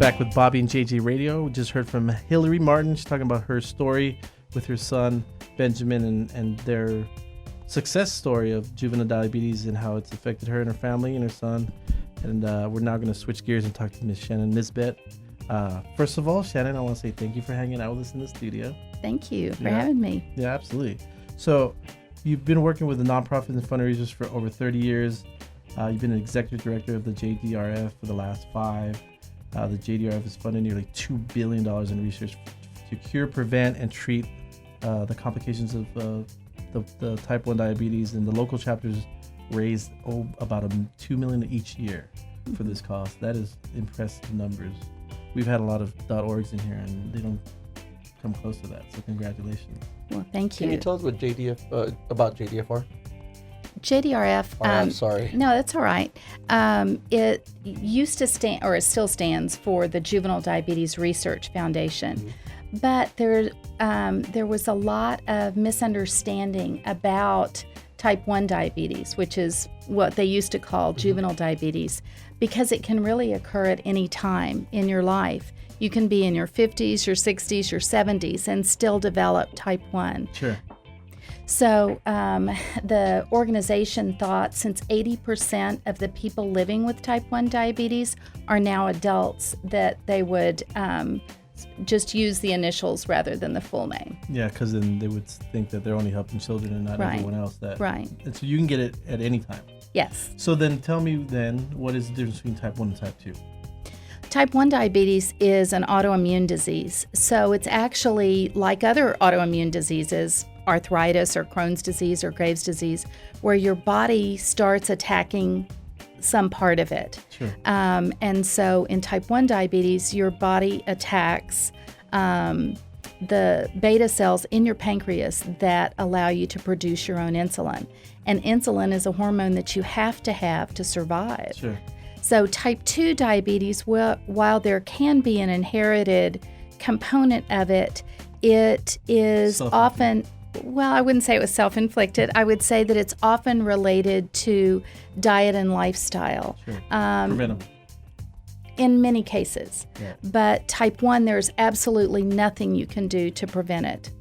Back with Bobby and JJ Radio. We just heard from Hillary Martin. She's talking about her story with her son, Benjamin, and their success story of juvenile diabetes and how it's affected her and her family and her son. And we're now going to switch gears and talk to Miss Shannon Nisbet. First of all, Shannon, I want to say thank you for hanging out with us in the studio. Thank you for having me. Yeah, absolutely. So you've been working with the nonprofits and fundraisers for over 30 years. You've been an executive director of the JDRF for the last 5. The JDRF has funded nearly $2 billion in research to cure, prevent, and treat the complications of the type 1 diabetes, and the local chapters raised about $2 million each year for this cause. That is impressive numbers. We've had a lot of .orgs in here, and they don't come close to that, so congratulations. Well, thank you. Can you tell us what about JDFR? JDRF. I'm sorry. No, that's all right. It used to stand, or it still stands, for the Juvenile Diabetes Research Foundation. Mm-hmm. But there was a lot of misunderstanding about type 1 diabetes, which is what they used to call juvenile diabetes, because it can really occur at any time in your life. You can be in your 50s, your 60s, your 70s, and still develop type 1. Sure. So the organization thought, since 80% of the people living with type 1 diabetes are now adults, that they would just use the initials rather than the full name. Yeah, because then they would think that they're only helping children and not everyone else. Right. And so you can get it at any time. Yes. So then tell me then, what is the difference between type 1 and type 2? Type 1 diabetes is an autoimmune disease. So it's actually like other autoimmune diseases, arthritis or Crohn's disease or Graves' disease, where your body starts attacking some part of it. Sure. And so in type 1 diabetes, your body attacks the beta cells in your pancreas that allow you to produce your own insulin. And insulin is a hormone that you have to survive. Sure. So type 2 diabetes, while there can be an inherited component of it, it is often, well, I wouldn't say it was self-inflicted. I would say that it's often related to diet and lifestyle. Sure. Preventable. In many cases. Yeah. But type 1, there's absolutely nothing you can do to prevent it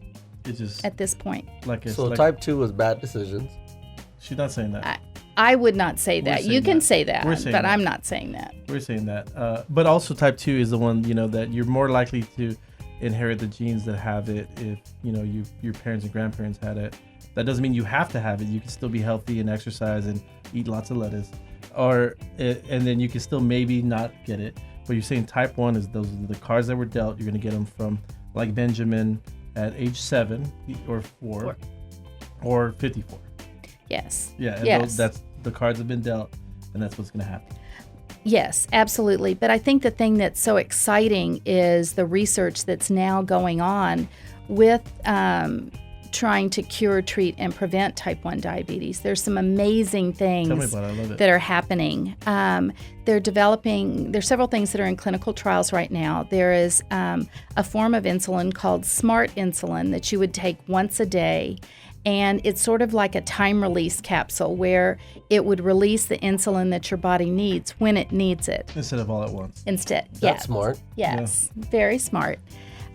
at this point. Type 2 was bad decisions. She's not saying that. I would not say that. You can say that, but I'm not saying that. We're saying that. But also type 2 is the one, that you're more likely to inherit the genes that have it if, your parents and grandparents had it. That doesn't mean you have to have it. You can still be healthy and exercise and eat lots of lettuce. And then you can still maybe not get it. But you're saying type 1 is those are the cards that were dealt. You're going to get them from, like Benjamin, at age 7 or 4. Or 54. Yes. Yeah, and yes. That's the cards have been dealt, and that's what's going to happen. Yes, absolutely. But I think the thing that's so exciting is the research that's now going on with trying to cure, treat, and prevent type 1 diabetes. There's some amazing things that are happening. There's several things that are in clinical trials right now. There is a form of insulin called smart insulin that you would take once a day. And it's sort of like a time release capsule where it would release the insulin that your body needs when it needs it. Instead of all at once. That's smart. Yes, yeah. Very smart.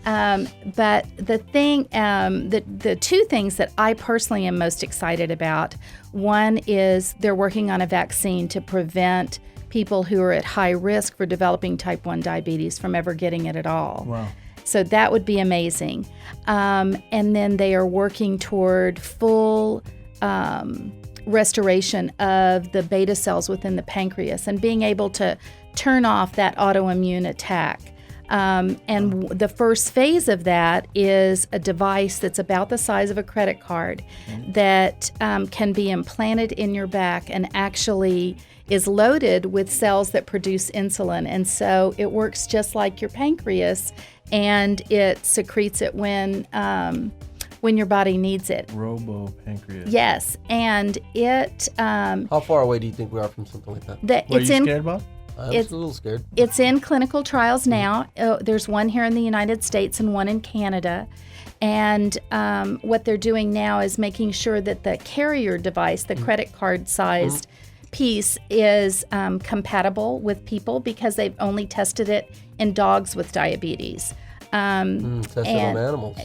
But the thing, the two things that I personally am most excited about, one is they're working on a vaccine to prevent people who are at high risk for developing type 1 diabetes from ever getting it at all. Wow. So that would be amazing. And then they are working toward full restoration of the beta cells within the pancreas and being able to turn off that autoimmune attack. And the first phase of that is a device that's about the size of a credit card that can be implanted in your back and actually is loaded with cells that produce insulin. And so it works just like your pancreas, and it secretes it when your body needs it. Robo-pancreas. Yes, and it... How far away do you think we are from something like that? Are you scared, Bob? I'm a little scared. It's in clinical trials now. There's one here in the United States and one in Canada. And what they're doing now is making sure that the carrier device, the credit card-sized piece is compatible with people because they've only tested it in dogs with diabetes. Tested on animals.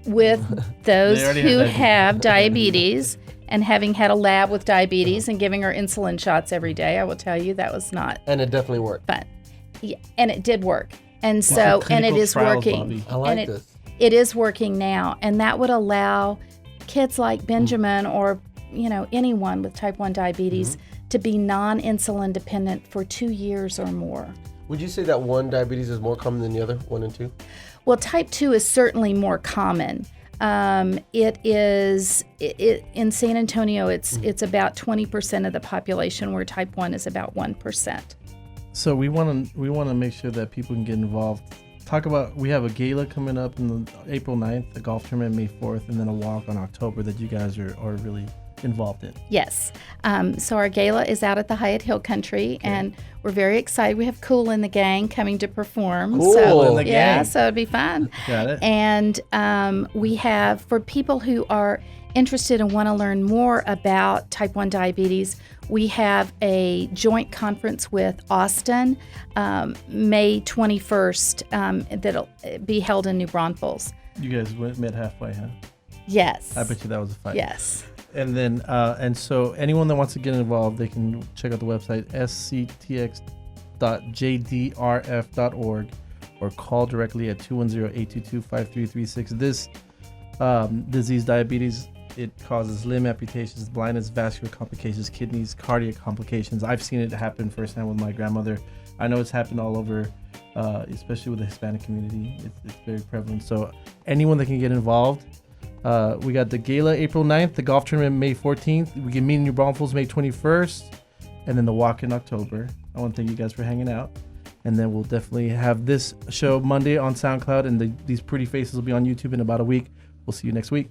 With those who have diabetes, and having had a lab with diabetes and giving her insulin shots every day, I will tell you that was not. And it definitely worked. Fun. Yeah, and it did work. And so, and it is working. Bobby. I like this. It is working now, and that would allow kids like Benjamin or anyone with type 1 diabetes to be non-insulin dependent for 2 years or more. Would you say that 1 diabetes is more common than the other, 1 and 2? Well, type 2 is certainly more common. It is in San Antonio. It's about 20% of the population, where type 1 is about 1%. So we want to make sure that people can get involved. We have a gala coming up on April 9th, a golf tournament May 4th, and then a walk on October that you guys are really involved in. Yes. So our gala is out at the Hyatt Hill Country, and we're very excited. We have Cool in the Gang coming to perform. Cool so, in the yeah, Gang. so it'd be fun. Got it. And we have, for people who are interested and want to learn more about type 1 diabetes, we have a joint conference with Austin, May 21st, that'll be held in New Braunfels. You guys met halfway, huh? Yes. I bet you that was a fight. Yes. And then, and so anyone that wants to get involved, they can check out the website, sctx.jdrf.org, or call directly at 210-822-5336. This disease, diabetes, it causes limb amputations, blindness, vascular complications, kidneys, cardiac complications. I've seen it happen firsthand with my grandmother. I know it's happened all over, especially with the Hispanic community. It's very prevalent. So anyone that can get involved. We got the gala April 9th, the golf tournament May 14th. We can meet in New Braunfels May 21st, and then the walk in October. I want to thank you guys for hanging out. And then we'll definitely have this show Monday on SoundCloud, and these pretty faces will be on YouTube in about a week. We'll see you next week.